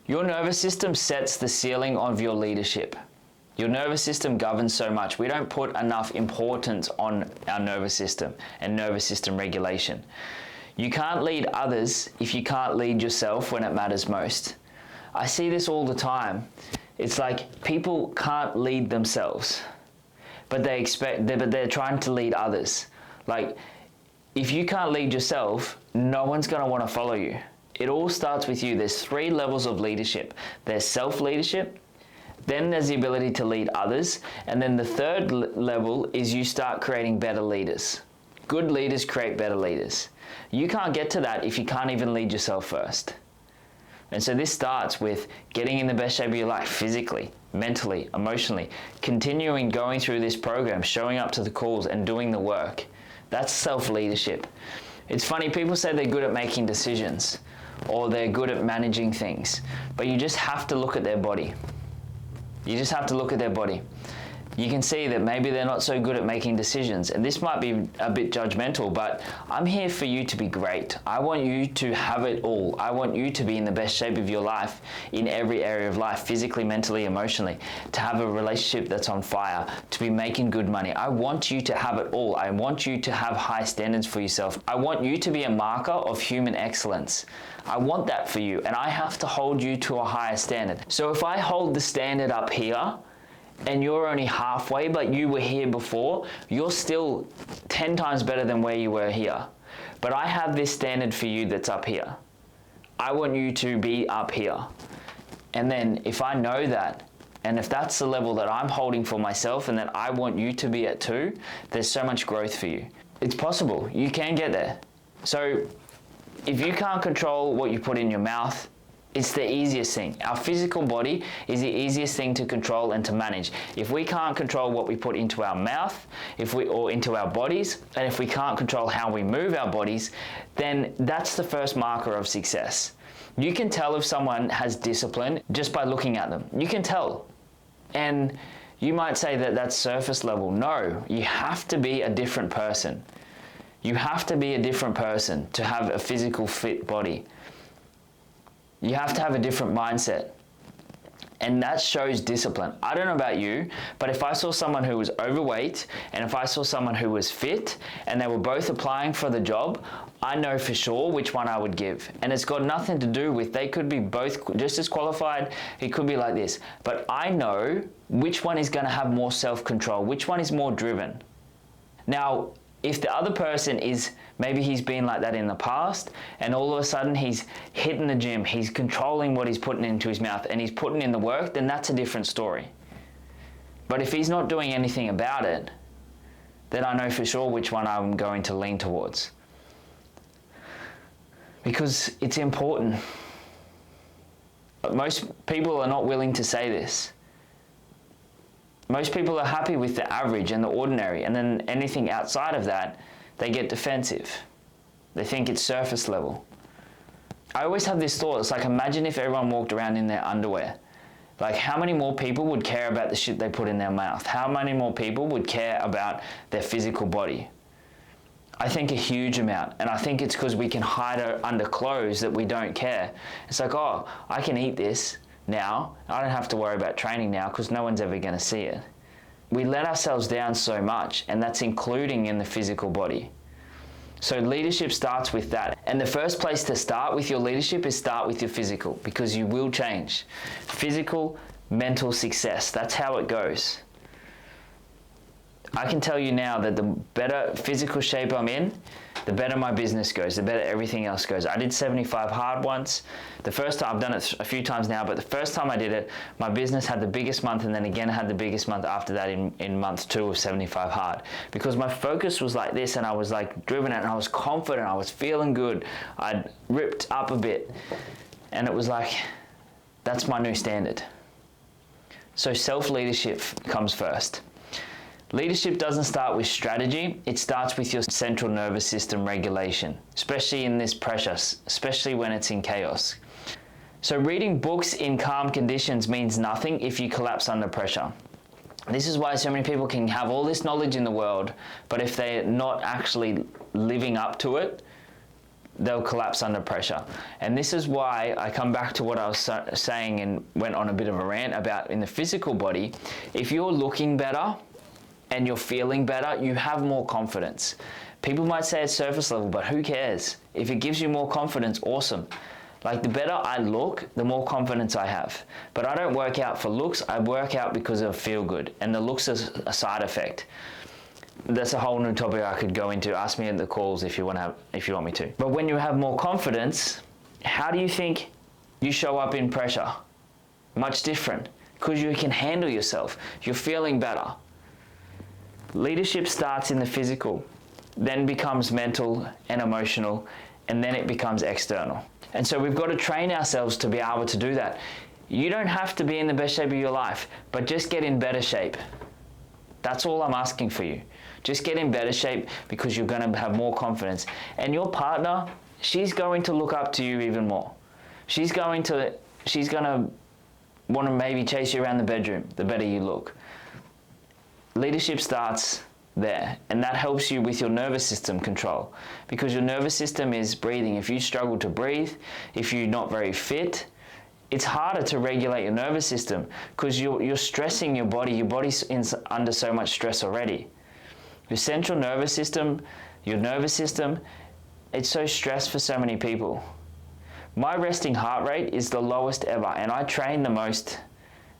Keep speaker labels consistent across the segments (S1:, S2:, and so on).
S1: Your nervous system sets the ceiling of your leadership. Your nervous system governs so much. We don't put enough importance on our nervous system and nervous system regulation. You can't lead others if you can't lead yourself when it matters most. I see this all the time. It's like people can't lead themselves, but they're trying to lead others. Like, if you can't lead yourself, no one's going to want to follow you. It all starts with you. There's 3 levels of leadership. There's self-leadership, then there's the ability to lead others, and then the third level is you start creating better leaders. Good leaders create better leaders. You can't get to that if you can't even lead yourself first. And so this starts with getting in the best shape of your life, physically, mentally, emotionally, continuing going through this program, showing up to the calls and doing the work. That's self-leadership. It's funny, people say they're good at making decisions or they're good at managing things, but you just have to look at their body. You just have to look at their body. You can see that maybe they're not so good at making decisions, and this might be a bit judgmental, but I'm here for you to be great. I want you to have it all. I want you to be in the best shape of your life in every area of life, physically, mentally, emotionally, to have a relationship that's on fire, to be making good money. I want you to have it all. I want you to have high standards for yourself. I want you to be a marker of human excellence. I want that for you, and I have to hold you to a higher standard. So if I hold the standard up here, and you're only halfway, but you were here before, you're still 10 times better than where you were here. But I have this standard for you that's up here. I want you to be up here. And then if I know that, and if that's the level that I'm holding for myself and that I want you to be at too, there's so much growth for you. It's possible. You can get there. So if you can't control what you put in your mouth, it's the easiest thing. Our physical body is the easiest thing to control and to manage. If we can't control what we put into our mouth, or into our bodies, and if we can't control how we move our bodies, then that's the first marker of success. You can tell if someone has discipline just by looking at them. You can tell. And you might say that that's surface level. No, you have to be a different person. You have to be a different person to have a physical fit body. You have to have a different mindset, and that shows discipline. I don't know about you, but if I saw someone who was overweight and if I saw someone who was fit and they were both applying for the job, I know for sure which one I would give. And it's got nothing to do with, they could be both just as qualified, it could be like this, but I know which one is going to have more self-control, which one is more driven. Now, if the other person is, maybe he's been like that in the past, and all of a sudden he's hitting the gym, he's controlling what he's putting into his mouth, and he's putting in the work, then that's a different story. But if he's not doing anything about it, then I know for sure which one I'm going to lean towards. Because it's important. But most people are not willing to say this. Most people are happy with the average and the ordinary, and then anything outside of that, they get defensive. They think it's surface level. I always have this thought, it's like, imagine if everyone walked around in their underwear. Like, how many more people would care about the shit they put in their mouth? How many more people would care about their physical body? I think a huge amount, and I think it's because we can hide under clothes that we don't care. It's like, oh, I can eat this now, I don't have to worry about training now because no one's ever going to see it. We let ourselves down so much, and that's including in the physical body. So leadership starts with that. And the first place to start with your leadership is start with your physical, because you will change. Physical, mental success, that's how it goes. I can tell you now that the better physical shape I'm in, the better my business goes, the better everything else goes. I did 75 hard once. The first time, I've done it a few times now, but the first time I did it, my business had the biggest month, and then again had the biggest month after that in month 2 of 75 hard. Because my focus was like this, and I was like driven out, and I was confident, I was feeling good. I'd ripped up a bit, and it was like, that's my new standard. So self-leadership comes first. Leadership doesn't start with strategy, it starts with your central nervous system regulation, especially in this pressure, especially when it's in chaos. So reading books in calm conditions means nothing if you collapse under pressure. This is why so many people can have all this knowledge in the world, but if they're not actually living up to it, they'll collapse under pressure. And this is why I come back to what I was saying and went on a bit of a rant about in the physical body. If you're looking better and you're feeling better, you have more confidence. People might say it's surface level, but who cares? If it gives you more confidence, awesome. Like, the better I look, the more confidence I have. But I don't work out for looks, I work out because of feel good. And the looks is a side effect. That's a whole new topic I could go into. Ask me in the calls if you want me to. But when you have more confidence, how do you think you show up in pressure? Much different, because you can handle yourself. You're feeling better. Leadership starts in the physical, then becomes mental and emotional, and then it becomes external. And so we've got to train ourselves to be able to do that. You don't have to be in the best shape of your life, but just get in better shape. That's all I'm asking for you. Just get in better shape, because you're going to have more confidence. And your partner, she's going to look up to you even more. She's going to want to maybe chase you around the bedroom, the better you look. Leadership starts there, and that helps you with your nervous system control, because your nervous system is breathing. If you struggle to breathe, if you're not very fit, it's harder to regulate your nervous system, because you're stressing your body. Your body's under so much stress already. Your central nervous system, your nervous system, it's so stressed for so many people. My resting heart rate is the lowest ever, and I train the most,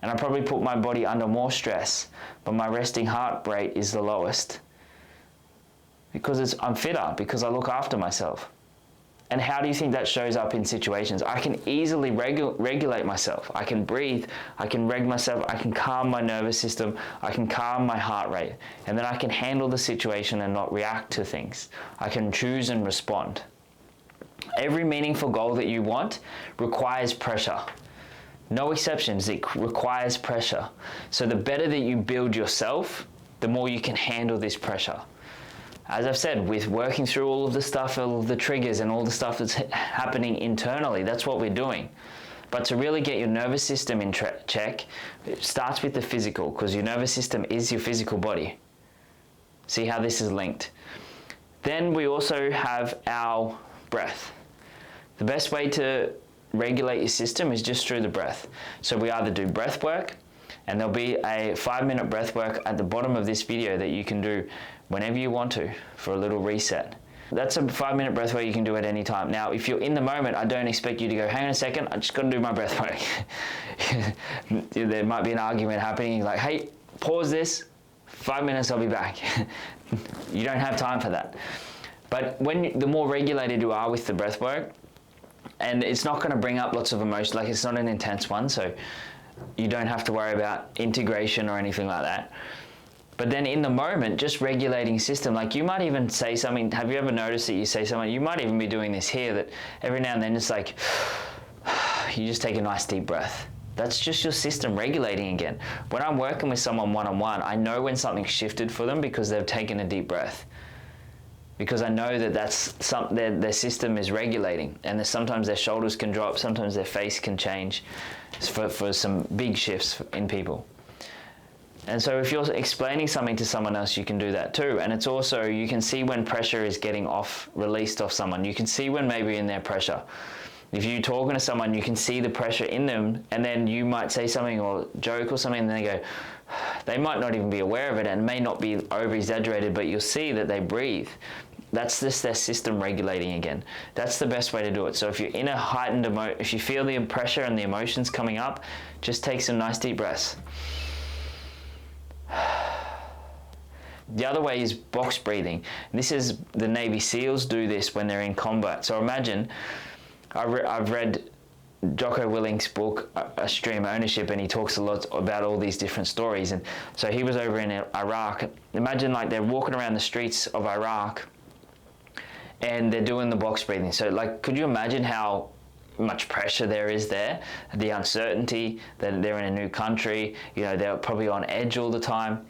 S1: and I probably put my body under more stress, but my resting heart rate is the lowest, because I'm fitter, because I look after myself. And how do you think that shows up in situations? I can easily regulate myself. I can breathe, I can reg myself, I can calm my nervous system, I can calm my heart rate, and then I can handle the situation and not react to things. I can choose and respond. Every meaningful goal that you want requires pressure. No exceptions, it requires pressure. So the better that you build yourself, the more you can handle this pressure. As I've said, with working through all of the stuff, all of the triggers and all the stuff that's happening internally, that's what we're doing. But to really get your nervous system in check, it starts with the physical, because your nervous system is your physical body. See how this is linked. Then we also have our breath. The best way to regulate your system is just through the breath. So we either do breath work, and there'll be a 5-minute breath work at the bottom of this video that you can do whenever you want to for a little reset. That's a 5-minute breath work you can do at any time. Now, if you're in the moment, I don't expect you to go, hang on a second, I just got to do my breath work. There might be an argument happening, like, hey, pause this, 5 minutes, I'll be back. You don't have time for that. But the more regulated you are with the breath work, and it's not going to bring up lots of emotion, like it's not an intense one, so you don't have to worry about integration or anything like that. But then in the moment, just regulating system, like you might even say something. Have you ever noticed that you say something? You might even be doing this here, that every now and then it's like, you just take a nice deep breath. That's just your system regulating again. When I'm working with someone one-on-one, I know when something's shifted for them because they've taken a deep breath. Because I know that their system is regulating, and sometimes their shoulders can drop, sometimes their face can change for some big shifts in people. And so if you're explaining something to someone else, you can do that too. And it's also, you can see when pressure is getting released off someone. You can see when maybe in their pressure. If you're talking to someone, you can see the pressure in them, and then you might say something or joke or something, and they go, they might not even be aware of it, and it may not be over-exaggerated, but you'll see that they breathe. That's just their system regulating again. That's the best way to do it. So if you're in a heightened if you feel the pressure and the emotions coming up, just take some nice deep breaths. The other way is box breathing. This is, the Navy SEALs do this when they're in combat. So imagine, I've read Jocko Willink's book, Extreme Ownership, and he talks a lot about all these different stories. And so he was over in Iraq. Imagine like they're walking around the streets of Iraq and they're doing the box breathing. So like, could you imagine how much pressure there is there? The uncertainty that they're in a new country, they're probably on edge all the time.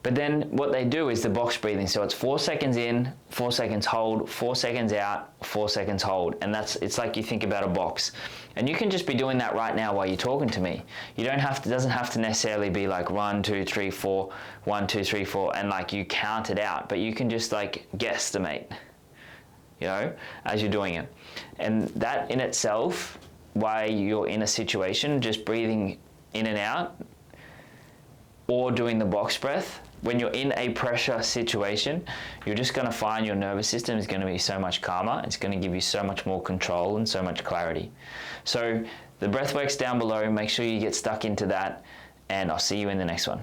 S1: But then what they do is the box breathing. So it's 4 seconds in, 4 seconds hold, 4 seconds out, 4 seconds hold. And it's like you think about a box. And you can just be doing that right now while you're talking to me. You don't have to, it doesn't have to necessarily be like 1, 2, 3, 4, 1, 2, 3, 4, and like you count it out, but you can just like guesstimate. you know, as you're doing it. And that in itself, while you're in a situation, just breathing in and out or doing the box breath, when you're in a pressure situation, you're just going to find your nervous system is going to be so much calmer. It's going to give you so much more control and so much clarity. So the breath work's down below. Make sure you get stuck into that, and I'll see you in the next one.